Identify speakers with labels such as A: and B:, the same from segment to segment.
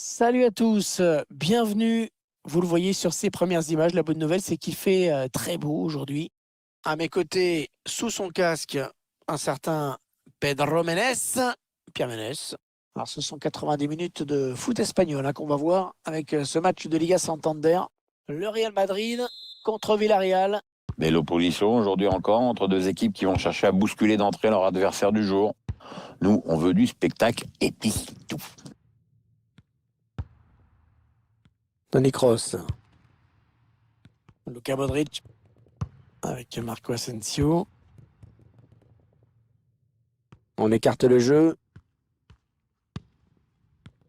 A: Salut à tous, bienvenue. Vous le voyez sur ces premières images, la bonne nouvelle c'est qu'il fait très beau aujourd'hui. À mes côtés, sous son casque, un certain Pedro Menez, Pierre Menez. Alors ce sont 90 minutes de foot espagnol qu'on va voir avec ce match de Liga Santander. Le Real Madrid contre Villarreal.
B: Belle opposition aujourd'hui encore entre deux équipes qui vont chercher à bousculer d'entrée leur adversaire du jour. Nous, on veut du spectacle et puis c'est tout.
A: Toni Kroos. Luka Modric avec Marco Asensio. On écarte le jeu.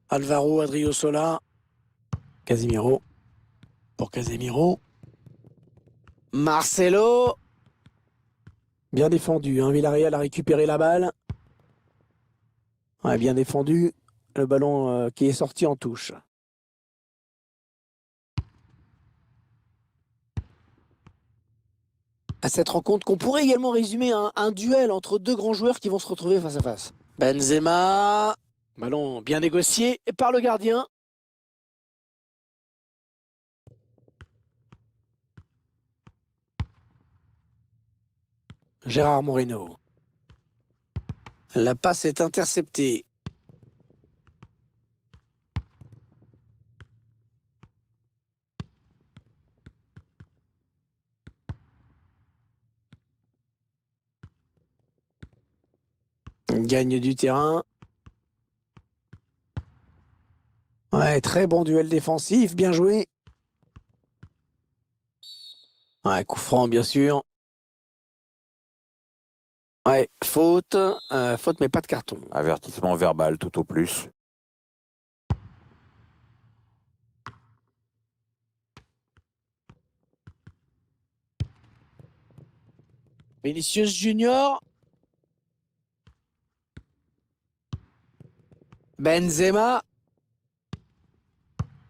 A: Alvaro Adriozola. Casemiro. Pour Casemiro. Marcelo. Bien défendu. Villarreal a récupéré la balle. Ouais, bien défendu. Le ballon qui est sorti en touche. À cette rencontre qu'on pourrait également résumer à un duel entre deux grands joueurs qui vont se retrouver face à face. Benzema. Ballon bien négocié par le gardien. Gérard Moreno. La passe est interceptée. Gagne du terrain. Ouais, très bon duel défensif, bien joué. Ouais, coup franc, bien sûr. Ouais, faute. Faute, mais pas de carton.
B: Avertissement verbal tout au plus.
A: Vinicius Junior. Benzema.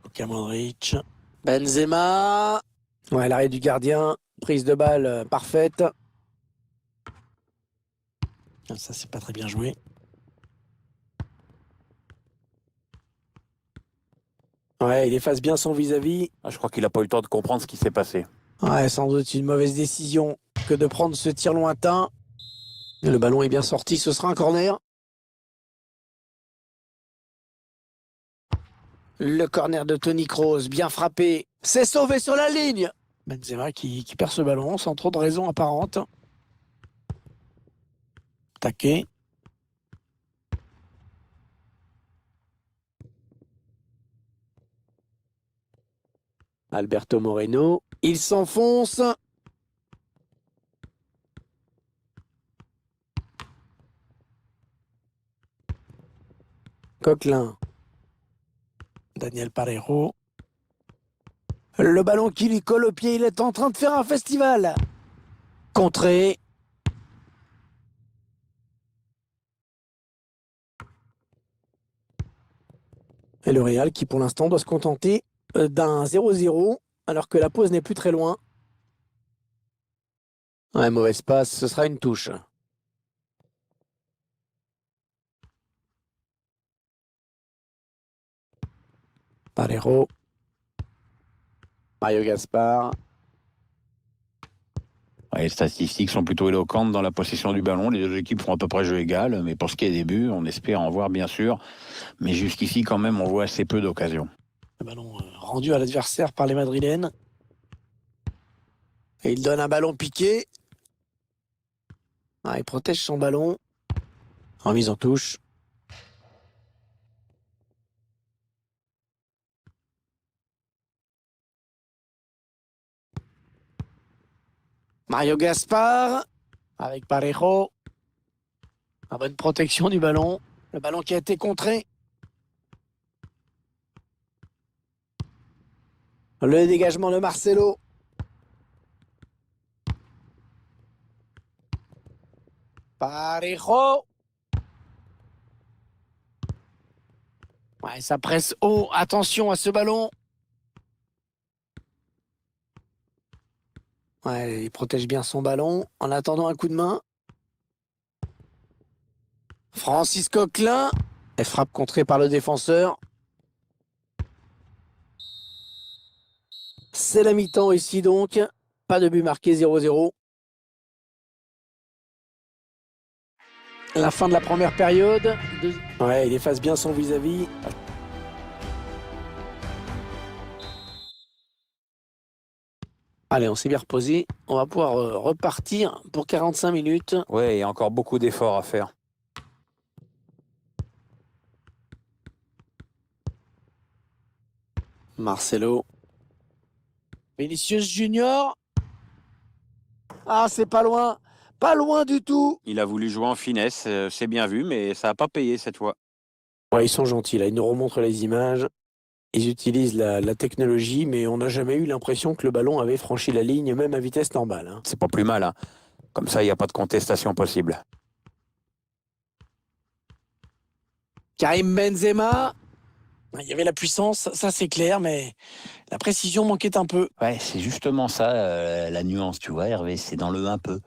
A: Luka Modric. Benzema. Ouais, l'arrêt du gardien. Prise de balle parfaite. Ça, c'est pas très bien joué. Ouais, il efface bien son vis-à-vis.
B: Je crois qu'il n'a pas eu le temps de comprendre ce qui s'est passé.
A: Ouais, sans doute une mauvaise décision que de prendre ce tir lointain. Le ballon est bien sorti, ce sera un corner. Le corner de Toni Kroos, bien frappé. C'est sauvé sur la ligne. Benzema qui perd ce ballon sans trop de raison apparente. Taqué. Alberto Moreno. Il s'enfonce. Coquelin. Daniel Parejo. Le ballon qui lui colle au pied, il est en train de faire un festival. Contré. Et le Real qui pour l'instant doit se contenter d'un 0-0 alors que la pause n'est plus très loin. Ouais, mauvaise passe, ce sera une touche. Parejo. Mario Gaspar.
B: Les statistiques sont plutôt éloquentes dans la possession du ballon. Les deux équipes font à peu près jeu égal, mais pour ce qui est des buts, on espère en voir bien sûr. Mais jusqu'ici, quand même, on voit assez peu d'occasions.
A: Le ballon rendu à l'adversaire par les Madrilènes. Et il donne un ballon piqué. Il protège son ballon. En mise en touche. Mario Gaspar. Avec Parejo. La bonne protection du ballon. Le ballon qui a été contré. Le dégagement de Marcelo. Parejo. Ouais, ça presse haut. Attention à ce ballon. Ouais, il protège bien son ballon en attendant un coup de main. Francis Coquelin. Et frappe contrée par le défenseur. C'est la mi-temps ici donc. Pas de but marqué, 0-0. La fin de la première période. Ouais, il efface bien son vis-à-vis. Allez, on s'est bien reposé. On va pouvoir repartir pour 45 minutes.
B: Ouais, il y a encore beaucoup d'efforts à faire.
A: Marcelo. Vinicius Junior. Ah, c'est pas loin. Pas loin du tout.
B: Il a voulu jouer en finesse, c'est bien vu, mais ça n'a pas payé cette fois.
A: Ouais, ils sont gentils là. Ils nous remontrent les images. Ils utilisent la technologie, mais on n'a jamais eu l'impression que le ballon avait franchi la ligne, même à vitesse normale. Hein.
B: C'est pas plus mal, hein. Comme ça, il n'y a pas de contestation possible.
A: Karim Benzema. Il y avait la puissance, ça c'est clair, mais la précision manquait un peu.
B: Ouais, c'est justement ça, la nuance, tu vois, Hervé, c'est dans le un peu.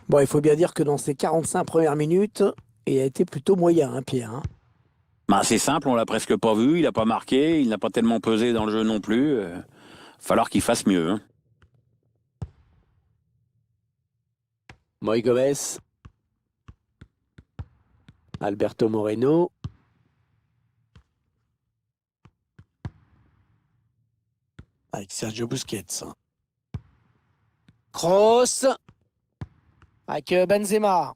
A: Bon, il faut bien dire que dans ces 45 premières minutes, il a été plutôt moyen, hein, Pierre. Hein.
B: Bah, c'est simple, on l'a presque pas vu, il n'a pas marqué, il n'a pas tellement pesé dans le jeu non plus. Falloir qu'il fasse mieux. Hein.
A: Moïse Gomez. Alberto Moreno. Avec Sergio Busquets. Kroos. Avec Benzema.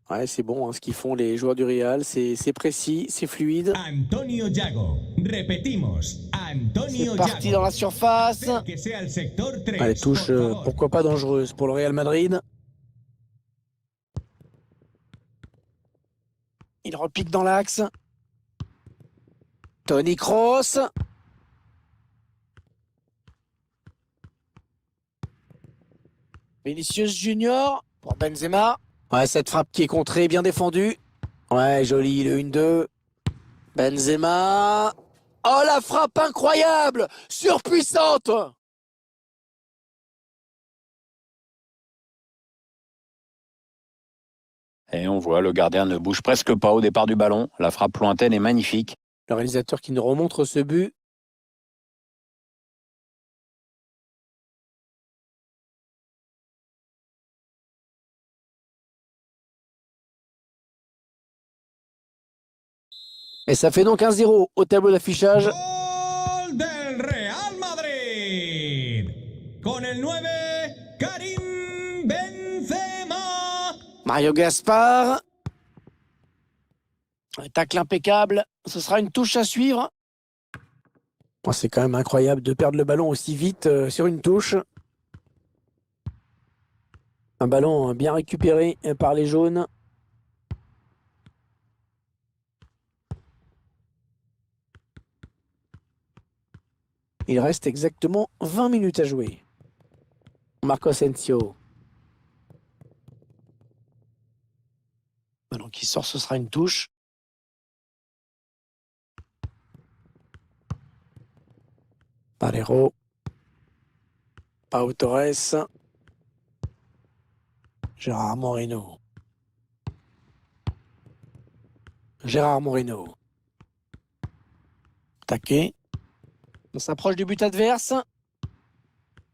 A: Ouais, c'est bon, hein, ce qu'ils font les joueurs du Real, c'est précis, c'est fluide.
C: Antonio Yago. Repetimos. Antonio
A: C'est parti
C: Yago.
A: dans la surface.
C: Que sea el sector 3,
A: Allez, touche,
C: por favor.
A: pourquoi pas dangereuse pour le Real Madrid. Il repique dans l'axe. Toni Kroos. Vinicius Junior pour Benzema. Ouais, cette frappe qui est contrée, bien défendue. Ouais, joli, le 1-2. Benzema. Oh, la frappe incroyable! Surpuissante!
B: Et on voit, le gardien ne bouge presque pas au départ du ballon. La frappe lointaine est magnifique.
A: Le réalisateur qui nous remontre ce but. Et ça fait donc 1-0 au tableau d'affichage.
C: Gol del Real Madrid. Con el 9, Karim Benzema.
A: Mario Gaspar. Un tacle impeccable. Ce sera une touche à suivre. Oh, c'est quand même incroyable de perdre le ballon aussi vite sur une touche. Un ballon bien récupéré par les jaunes. Il reste exactement 20 minutes à jouer. Marco Asensio. Ballon qui sort, ce sera une touche. Palero. Pau Torres. Gérard Moreno. Gérard Moreno. Taquet. On s'approche du but adverse.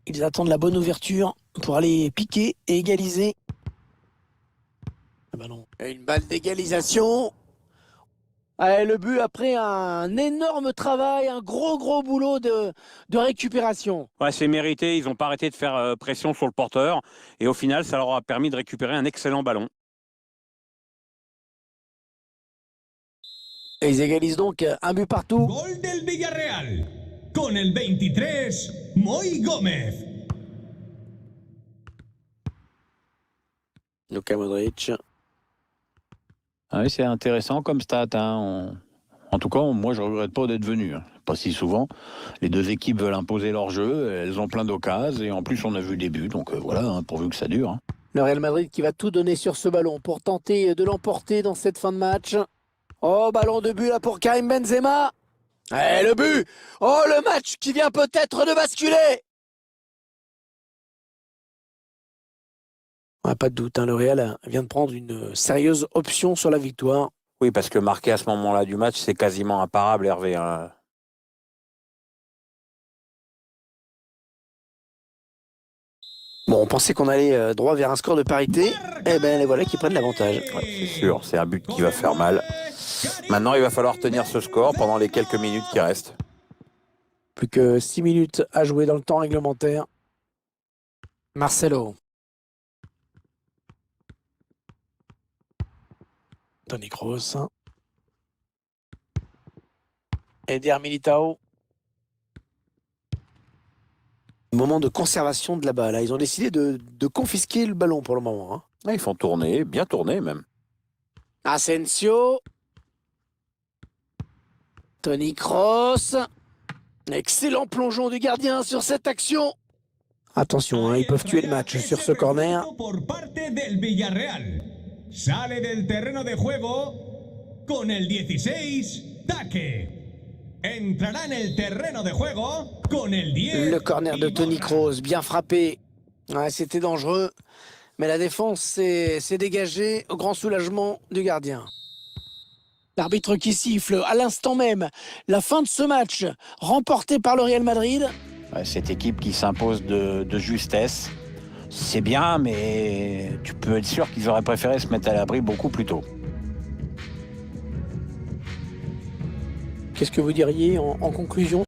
A: Ils attendent la bonne ouverture pour aller piquer et égaliser. Le ballon. Et une balle d'égalisation. Allez, le but après un énorme travail, un gros boulot de récupération.
B: Ouais, c'est mérité, ils n'ont pas arrêté de faire pression sur le porteur. Et au final, ça leur a permis de récupérer un excellent ballon.
A: Et ils égalisent donc un but partout.
C: Gol del Villarreal. Con el 23, Moïse Gomez.
A: Luka Modric.
B: Ouais, c'est intéressant comme stat. Hein. En tout cas, moi, je ne regrette pas d'être venu. Hein. Pas si souvent. Les deux équipes veulent imposer leur jeu. Elles ont plein d'occasions. Et en plus, on a vu des buts. Donc voilà, hein, pourvu que ça dure. Hein.
A: Le Real Madrid qui va tout donner sur ce ballon pour tenter de l'emporter dans cette fin de match. Oh, ballon de but là pour Karim Benzema. Eh, le but! Oh, le match qui vient peut-être de basculer! Pas de doute, hein, le Real vient de prendre une sérieuse option sur la victoire.
B: Oui, parce que marquer à ce moment-là du match, c'est quasiment imparable, Hervé, hein.
A: Bon, on pensait qu'on allait droit vers un score de parité. Eh ben, les voilà qui prennent l'avantage.
B: Ouais, c'est sûr, c'est un but qui va faire mal. Maintenant, il va falloir tenir ce score pendant les quelques minutes qui restent.
A: Plus que 6 minutes à jouer dans le temps réglementaire. Marcelo. Toni Kroos. Eder Militao. Moment de conservation de la balle. Ils ont décidé de confisquer le ballon pour le moment. Hein.
B: Ils font tourner, bien tourner même.
A: Asensio. Toni Kroos. Excellent plongeon du gardien sur cette action. Attention, hein, ils peuvent tuer le match sur ce corner.
C: Por parte del Villarreal. Sale del terreno de juego con el 16, Taque. Entrará en el terreno de juego con el 10.
A: Le corner de Toni Kroos, bien frappé. Ouais, c'était dangereux, mais la défense s'est dégagée au grand soulagement du gardien. L'arbitre qui siffle à l'instant même la fin de ce match remporté par le Real Madrid.
B: Ouais, cette équipe qui s'impose de justesse, c'est bien, mais tu peux être sûr qu'ils auraient préféré se mettre à l'abri beaucoup plus tôt.
A: Qu'est-ce que vous diriez en conclusion?